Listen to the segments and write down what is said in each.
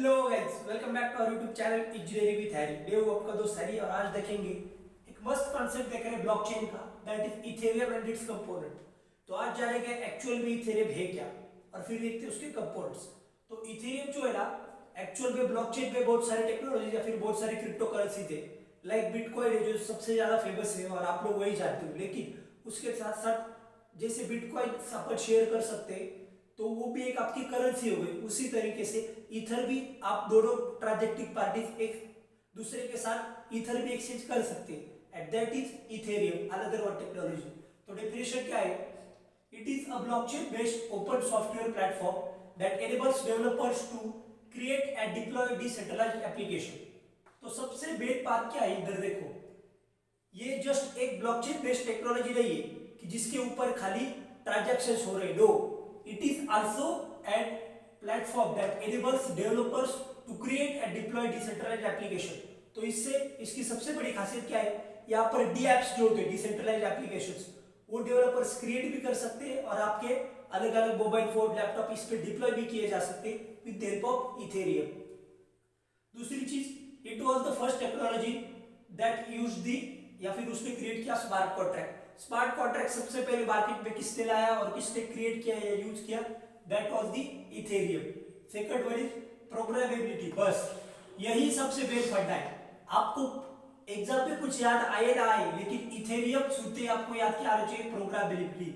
Hello guys, welcome back to our YouTube channel engineering with Harry. मैं हूं आपका दोस्त हैरी और आज देखेंगे एक मस्त कॉन्सेप्ट देख रहे हैं ब्लॉकचेन का, that is Ethereum and it's component. तो आज जानेंगे एक्चुअल में इथेरियम है क्या और फिर देखते हैं उसके कंपोनेंट्स। तो इथेरियम जो है ना, एक्चुअल में ब्लॉकचेन पे बहुत सारे टेक्नोलॉजी या फिर बहुत सारे क्रिप्टो करेंसी थे, लाइक बिटकॉइन है जो सबसे ज्यादा फेमस है और आप लोग वही जानते हो। लेकिन उसके साथ साथ जैसे बिटकॉइन अपन शेयर कर सकते हैं तो वो भी एक आपकी करेंसी हो गई, उसी तरीके से ईथर भी आप दोनों ट्रांजैक्टिंग पार्टीज एक दूसरे के साथ ईथर भी एक्सचेंज कर सकते हैं, and that is Ethereum, another one technology. तो डेफिनेशन क्या है? It is a blockchain based open software platform that enables developers to create and deploy decentralized application. तो सबसे मेन बात क्या है, इधर देखो, ये जस्ट एक ब्लॉकचेन बेस्ड टेक्नोलॉजी नहीं है कि जिसके ऊपर खाली ट्रांजैक्शंस हो रहे हैं। No, it is also a platform that enables developers to create and deploy decentralized application। तो इससे इसकी सबसे बड़ी खासियत क्या है, यहाँ पर डी एप्स जो होते हैं डिसेंट्रलाइज्ड एप्लीकेशंस, वो डेवलपर्स क्रिएट भी कर सकते हैं और आपके अलग अलग मोबाइल फोन लैपटॉप इस पे डिप्लॉय भी किए जा सकते हैं with the help of Ethereum. दूसरी चीज, it was the first technology that used the या फिर उसने क्रिएट किया स्मार्ट कॉन्ट्रैक्ट। स्मार्ट कॉन्ट्रैक्ट सबसे पहले मार्केट में किसने लाया और किसने क्रिएट किया या यूज किया? That was the Ethereum. Second one is programmability. बस यही सबसे मेन फंडा है। आपको एग्जाम में कुछ याद आए ना आए, लेकिन इथेरियम सुनते आपको याद क्या आना चाहिए? प्रोग्रामेबिलिटी।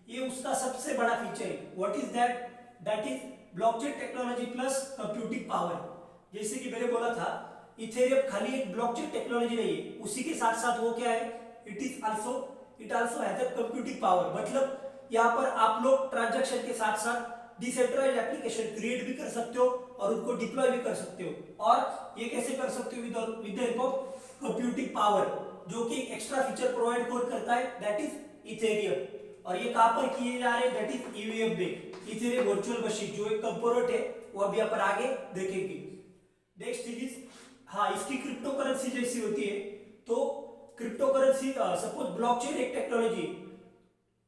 ये उसका सबसे बड़ा फीचर है। What is that? That is blockchain technology plus computing power. जैसे कि मैंने बोला था, इथेरियम खाली एक ब्लॉकचेन टेक्नोलॉजी नहीं है, उसी के साथ साथ वो क्या है, it also has a computing power. मतलब यहाँ पर आप लोग ट्रांजैक्शन के साथ साथ डिसेंट्रलाइज्ड एप्लीकेशन क्रिएट भी कर सकते हो और उनको डिप्लॉय भी कर सकते हो। और ये कैसे कर सकते हो? With the help of computing power, जो कि एक्स्ट्रा फीचर प्रोवाइड कौन करता है? That is Ethereum. और ये कहां पर किए जा रहे हैं? दैट इज ईवीएम में, इथेरियम वर्चुअल मशीन, जो एक कंपोनेंट है वो अभी अपन आगे देखेंगे। नेक्स्ट चीज, हाँ, इसकी क्रिप्टो करेंसी जैसी होती है। तो क्रिप्टो करेंसी, सपोज ब्लॉकचेन एक टेक्नोलॉजी,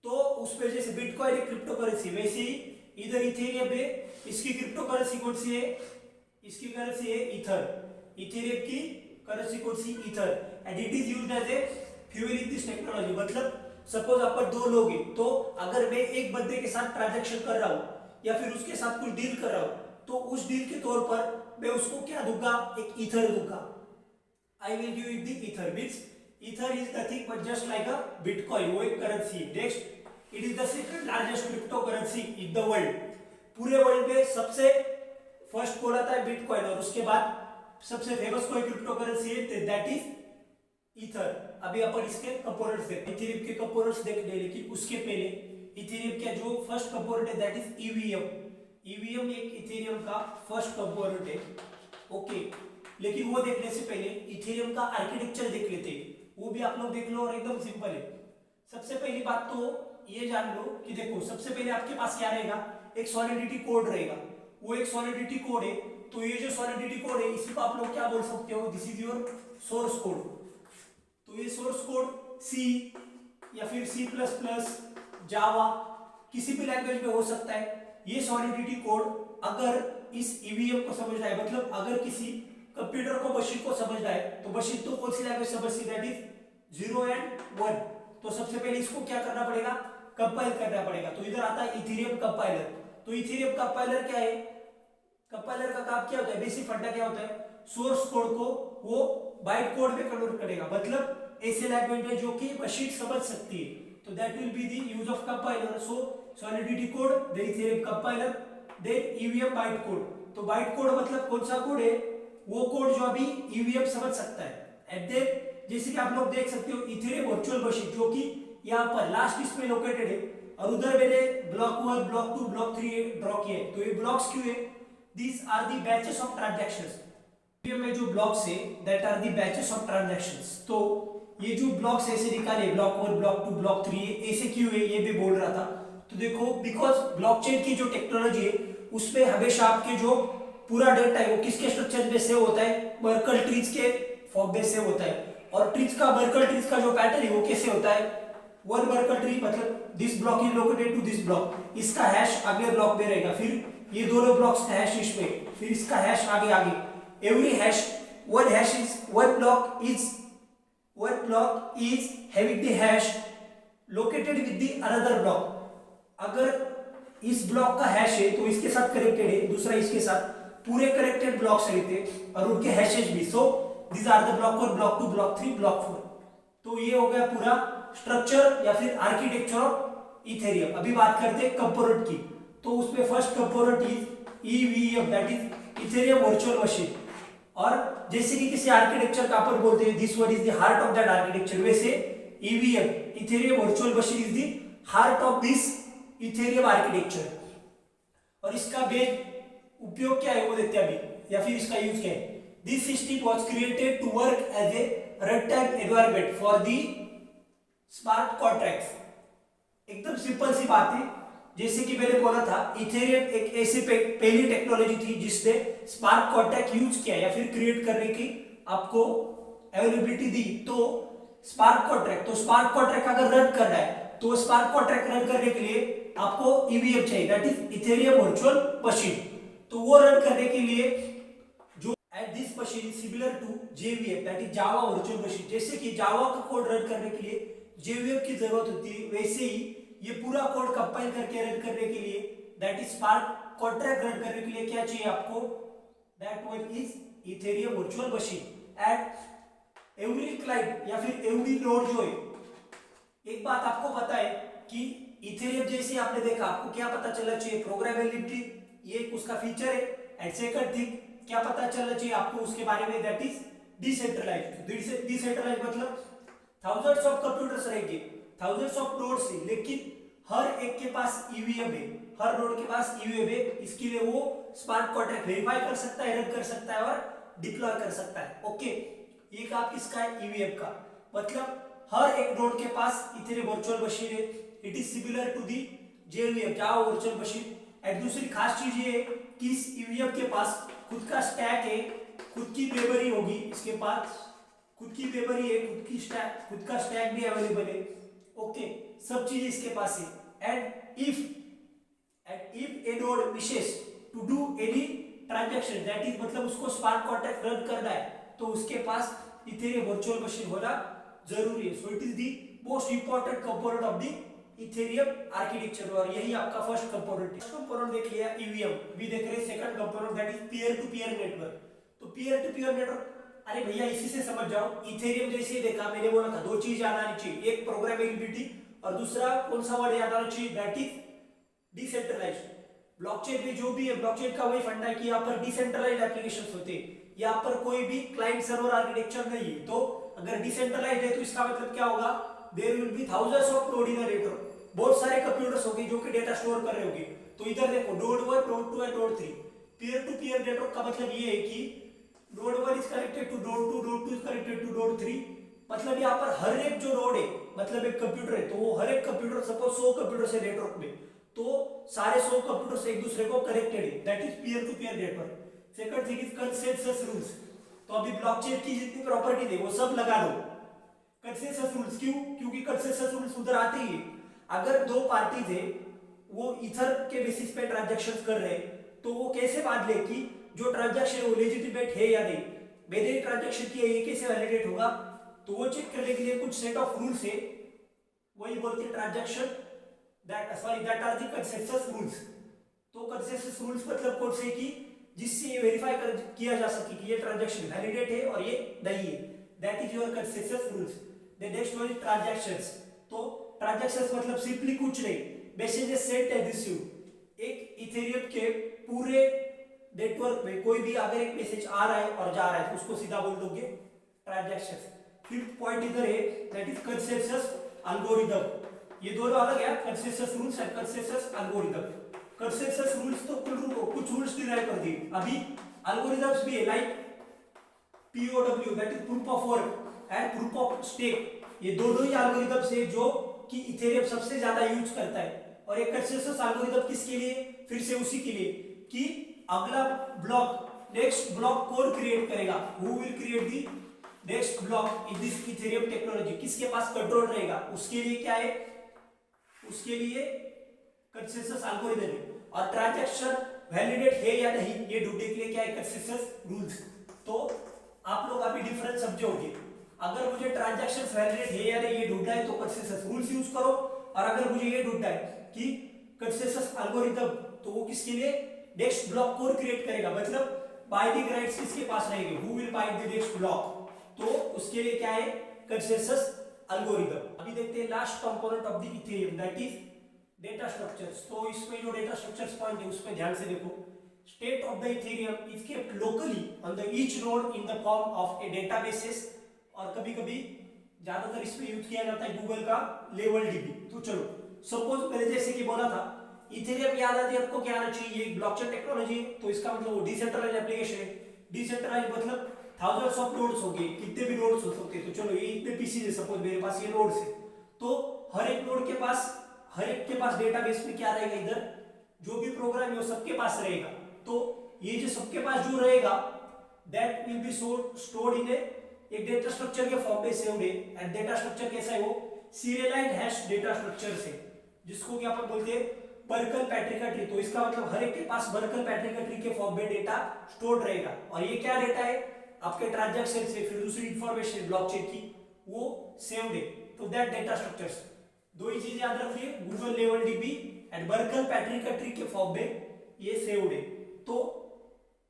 तो उसमें जैसे बिटकॉइन एक क्रिप्टो करेंसी, वैसे ही इधर इथेरियम में इसकी क्रिप्टो करेंसी कौन सी है? इसकी करेंसी है ईथर। इथेरियम की करेंसी कौन सी? Ether. And it is used as a fuel in this technology. मतलब सपोज अपन दो लोग हैं, तो अगर मैं एक बंदे के साथ ट्रांजैक्शन कर रहा हूं या फिर उसके साथ कुछ डील कर रहा हूं, तो उस डील के तौर पर मैं उसको क्या दूंगा? एक ईथर दूंगा। I will give it the ether. Means Ether is nothing but just like a Bitcoin, वो एक करेंसी है। Next, it is the second largest cryptocurrency in the world। पूरे वर्ल्ड में सबसे फर्स्ट कौन आता है? बिटकॉइन। और उसके बाद सबसे फेमस कोई क्रिप्टो करेंसी है, दैट इज ईथर। अभी अपन इसके कंपोनेंट्स देखते हैं, इथेरियम के कंपोनेंट्स देखने, लेकिन उसके पहले इथेरियम का जो फर्स्ट कंपोनेंट है दैट इज ईवीएम। ईवीएम एक इथेरियम का फर्स्ट कंपोनेंट है, ओके। लेकिन वो देखने से पहले इथेरियम का आर्किटेक्चर देख लेते हैं, वो भी आप लोग देख लो और एकदम सिंपल है। सबसे पहली बात तो ये जान लो कि देखो, सबसे पहले आपके पास क्या रहेगा? एक सॉलिडिटी कोड रहेगा। वो एक सॉलिडिटी कोड है, तो ये जो सॉलिडिटी कोड है इसी को आप लोग क्या बोल सकते हो? This is your source code. तो ये सोर्स कोड सी या फिर सी प्लस प्लस, जावा, किसी भी लैंग्वेज में हो सकता है। ये सॉलिडिटी कोड अगर इस ईवीएम को समझना है, मतलब अगर किसी कंप्यूटर को, मशीन को समझना है, तो मशीन तो कौन सी लैंग्वेज समझती है? That is 0 and 1। तो सबसे पहले इसको क्या करना पड़ेगा? कंपाइल करना पड़ेगा। तो इधर आता है इथेरियम कंपाइलर। तो इथेरियम कंपाइलर क्या है? कंपाइलर का काम क्या होता है? बेसिक फंडा क्या होता है? सोर्स कोड को वो बाइट कोड में कन्वर्ट करेगा, मतलब ऐसे लैंग्वेज में जो कि मशीन समझ सकती है। तो that will be the use of compiler. So solidity code, then Ethereum compiler, then EVM byte code. तो बाइट कोड मतलब कौन सा कोड है? वो कोड जो अभी ईवीएम समझ सकता है। एंड देन जैसे कि आप लोग देख सकते हो, इथेरियम वर्चुअल मशीन, जो कि यहाँ पर लास्ट इसमें लोकेटेड है, और उधर मैंने ब्लॉक 1, ब्लॉक 2, ब्लॉक 3 ड्रॉ किए। तो ये ब्लॉक्स क्यों है? These are the batches of transactions. में जो ब्लॉक्स है that are the batches of transactions. तो ये जो ब्लॉक्स ऐसे निकाले, ब्लॉक 1, ब्लॉक 2, ब्लॉक 3, ऐसे क्यों है ये भी बोल रहा था। तो देखो, बिकॉज ब्लॉकचेन की जो टेक्नोलॉजी है उसमें हमेशा आपके जो पूरा डेटा है वो किसके स्ट्रक्चर में सेव होता है? मर्कल ट्रीज के फॉर्म में सेव होता है। और ट्रीज का, मर्कल ट्रीज का जो पैटर्न है वो कैसे होता है? वन मर्कल ट्री, मतलब this block is located to this block, इसका हैश अगले ब्लॉक में रहेगा, फिर ये दोनों ब्लॉक्स का हैश इसमें, फिर इसका हैश आगे आगे। Every hash one block is having the hash located with the another block. अगर इस ब्लॉक का हैश है तो इसके साथ कनेक्टेड है, दूसरा इसके साथ, पूरे कनेक्टेड ब्लॉक्स रहते और उनके हैशेज भी। So these are the block 1, block 2, block 3, block 4। तो ये हो गया पूरा स्ट्रक्चर या फिर आर्किटेक्चर ऑफ इथेरियम। अभी बात करते हैं कंपोनेंट की। तो उसमें first component is EVM, that is Ethereum virtual machine. और जैसे कि किसी आर्किटेक्चर का अपन बोलते हैं this one is the heart of that architecture, वैसे EVM Ethereum virtual machine is the heart of this Ethereum architecture. और इसका बेस उपयोग क्या है वो देखते हैं अभी, या फिर इसका यूज क्या है। This system was created to work as a run time environment for the smart contracts. एकदम सिंपल सी बात है, जैसे कि मैंने बोला था इथेरियम एक ऐसी पहली टेक्नोलॉजी थी जिसने स्मार्ट कॉन्ट्रैक्ट यूज किया या फिर क्रिएट करने की आपको अवेलेबिलिटी दी। तो स्मार्ट कॉन्ट्रैक्ट अगर रन करना है तो स्मार्ट कॉन्ट्रैक्ट रन करने के लिए आपको ईवीएम चाहिए, that is Ethereum virtual machine. तो वो रन करने के लिए जो at this machine is similar to JVM, that is Java virtual machine. जैसे कि जावा का कोड रन करने के लिए जेवीएम की जरूरत होती है, वैसे ही ये पूरा कोड कंपाइल करके रन करने के लिए that is smart contract run करने के लिए क्या चाहिए आपको, that one is Ethereum virtual machine. At every client या फिर एवरी नोड जो है, एक बात आपको पता है कि इथेरियम जैसे आपने देखा, आपको क्या पता चलना चाहिए, प्रोग्रामेबिलिटी, ये उसका फीचर है। एंड सेकंड थिंग क्या पता चलना चाहिए आपको उसके बारे में, दैट इज डिसेंट्रलाइज्ड। डिसेंट्रलाइज्ड मतलब थाउजेंड्स ऑफ कंप्यूटर्स रहेंगे, थाउजेंड्स ऑफ नोड्स है, लेकिन हर एक के पास ईवीएम है, हर नोड के पास ईवीएम है। इसके लिए वो स्मार्ट कॉन्ट्रैक्ट वेरीफाई कर सकता है, रन कर सकता है और डिप्लॉय कर सकता है। ओके, ये काम किसका है, ईवीएम का। मतलब हर एक नोड के पास इथेरियम वर्चुअल मशीन है, it is similar to the JVM Java virtual machine. And दूसरी खास चीज ये है कि इस ईवीएम के पास खुद का स्टैक है, खुद की मेमोरी होगी, इसके पास खुद की मेमोरी है, खुद का स्टैक भी अवेलेबल है। ओके, सब चीजें इसके पास है। And if a node wishes to do any transaction, that is मतलब उसको स्मार्ट कॉन्ट्रैक्ट रन करना है, तो उसके पास इथेरियम वर्चुअल मशीन होना जरूरी है। So it is the most important component of the Ethereum architecture. और यही आपका फर्स्ट कंपोनेंट है। फर्स्ट कंपोनेंट देख लिया ईवीएम, अभी देख रहे हैं second component, that is peer to peer network. तो पीयर टू पीयर नेटवर्क, अरे भैया इसी से समझ जाओ। इथेरियम जैसे देखा, मैंने बोला था दो चीज याद आनी चाहिए, एक प्रोग्रामेबिलिटी और दूसरा कौन सा वर्ड याद आना चाहिए, दैट इज डिसेंट्रलाइज्ड। ब्लॉकचेन में जो भी है, ब्लॉकचेन का वही फंडा है कि यहाँ पर डिसेंट्रलाइज्ड एप्लीकेशंस होते हैं, यहाँ पर कोई भी क्लाइंट सर्वर आर्किटेक्चर नहीं है। तो अगर डिसेंट्रलाइज्ड है तो इसका मतलब क्या होगा, there will be thousands of node in a network, बहुत सारे कंप्यूटर्स होंगे जो कि डेटा स्टोर कर रहे होंगे। तो इधर देखो node 1, node 2 and node 3। Peer to peer network का मतलब ये है कि node 1 is connected to node 2, node 2 is connected to node 3। मतलब यहाँ पर हर एक जो नोड है, मतलब एक कंप्यूटर है, तो वो हर एक कंप्यूटर, सपोज 100 कंप्यूटर है नेटवर्क में, तो सारे 100 कंप्यूटर एक दूसरे को कनेक्टेड है, that is peer to peer network. Second thing is consensus rules. तो अभी ब्लॉकचेन की जितनी प्रॉपर्टी थे वो सब लगा दो। कंसेंसस रूल्स क्यों, क्योंकि कंसेंसस रूल्स उधर आते ही, अगर दो पार्टीज है वो ईथर के बेसिस पे ट्रांजैक्शंस कर रहे हैं, तो वो कैसे मान ले कि जो ट्रांजैक्शन है वो लेजिटिमेट है या नहीं, मैंने ट्रांजैक्शन किया ये कैसे वैलिडेट होगा, तो वो चेक करने के लिए कुछ सेट ऑफ रूल्स है, वही बोलते हैं transaction that are the consensus rules. तो कंसेंसस रूल्स मतलब कौन से कि जिससे ये वेरीफाई किया जा सके कि ये ट्रांजैक्शन वैलिडेट है और ये नहीं है, that is your consensus rules. The next one is transactions. तो ट्रांजैक्शंस मतलब सिंपली कुछ नहीं, मैसेजेस सेंट एंड रिसीव। एक इथेरियम के पूरे नेटवर्क में कोई भी अगर एक मैसेज आ रहा है और जा रहा है तो उसको सीधा बोल दोगे ट्रांजैक्शंस। फिफ्थ पॉइंट इधर है, दैट इज कंसेंसस एल्गोरिथम। ये दोनों अलग है, consensus rules and consensus algorithm. Consensus rules तो कुछ रूल्स डिराइव कर दिए, अभी एल्गोरिथम्स भी है, like POW that is proof of work and proof of stake. ये दोनों ही एल्गोरिथम्स है जो कि इथेरियम सबसे ज्यादा यूज करता है। और एक कंसेंसस एल्गोरिथम किसके लिए, फिर से उसी के लिए कि अगला ब्लॉक नेक्स्ट ब्लॉक कौन क्रिएट करेगा, who will create the next block in this Ethereum technology, किसके पास कंट्रोल रहेगा, उसके लिए क्या है, उसके लिए कंसेंसस एल्गोरिथम है। और ट्रांजैक्शन वैलिडेट है या नहीं ये ढूंढने के लिए क्या है, कंसेंसस रूल्स। तो आप लोग अभी डिफरेंस समझोगे। अगर मुझे ट्रांजैक्शंस वैलिडेट है या नहीं ये ढूंढना है तो कंसेंसस रूल्स यूज करो, और अगर मुझे ये ढूंढना है कि कंसेंसस एल्गोरिथम, तो वो किसके लिए, नेक्स्ट ब्लॉक कौन क्रिएट करेगा, मतलब बाइंडिंग राइट्स किसके पास रहेंगे, who will bind the next block, तो उसके लिए क्या है, कंसेंसस एल्गोरिथम। अभी देखते हैं last component of the Ethereum, that is data structures. तो इसमें जो डेटा स्ट्रक्चर्स पॉइंट है उसमें ध्यान से देखो। State of the Ethereum is kept locally on the each node in the form of A databases, और कभी कभी ज्यादातर इसमें यूज किया जाता है गूगल का लेवल डीबी। तो चलो सपोज मैंने जैसे कि बोला था इथेरियम याद आती है आपको, क्या आना चाहिए, ये ब्लॉकचेन टेक्नोलॉजी है, तो इसका मतलब वो डिसेंट्रलाइज्ड एप्लीकेशन है। डिसेंट्रलाइज्ड मतलब थाउजेंड्स ऑफ नोड्स होंगे, कितने भी नोड्स हो सकते हैं। तो चलो ये इतने पीसी है, सपोज मेरे पास ये नोड्स है, तो हर एक नोड के पास, हर एक के पास डेटाबेस में क्या रहेगा, इधर जो भी प्रोग्राम है वो सबके पास रहेगा। तो ये जो सबके पास जो रहेगा that will be stored in एक डेटा स्ट्रक्चर के फॉर्म में सेव्ड है। एंड डेटा स्ट्रक्चर कैसा है, वो सीरियलाइज्ड हैश डेटा स्ट्रक्चर है, जिसको क्या अपन बोलते हैं, बर्कल पैट्रिका ट्री। तो इसका मतलब हर एक के पास बर्कल पैट्रिका ट्री के फॉर्म में डेटा स्टोर्ड रहेगा। और ये क्या डेटा है, आपके ट्रांजैक्शन से फिर दूसरी इंफॉर्मेशन ब्लॉकचेन की वो सेव्ड है। तो दैट डेटा स्ट्रक्चर्स, दो ही चीज याद रखिए, Google level DB and Merkle Patricia tree के फॉर्म में ये सेव्ड है। तो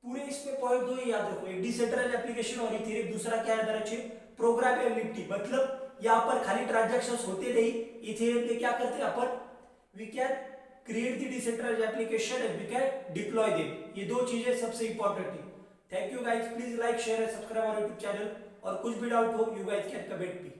पूरे इसमें पॉइंट दो ही याद रखो, एक डिसेंट्रलाइज्ड एप्लीकेशन और इथेरियम, दूसरा क्या याद रखिए, प्रोग्रामेबिलिटी। मतलब यहाँ पर खाली ट्रांजैक्शंस होते नहीं, इथेरियम में क्या करते हैं अपन, we can create the decentralised application and we can deploy them. ये दो चीजें सबसे इंपॉर्टेंट है। Thank you guys, please like share and subscribe our YouTube channel, और कुछ भी डाउट हो you guys can comment me.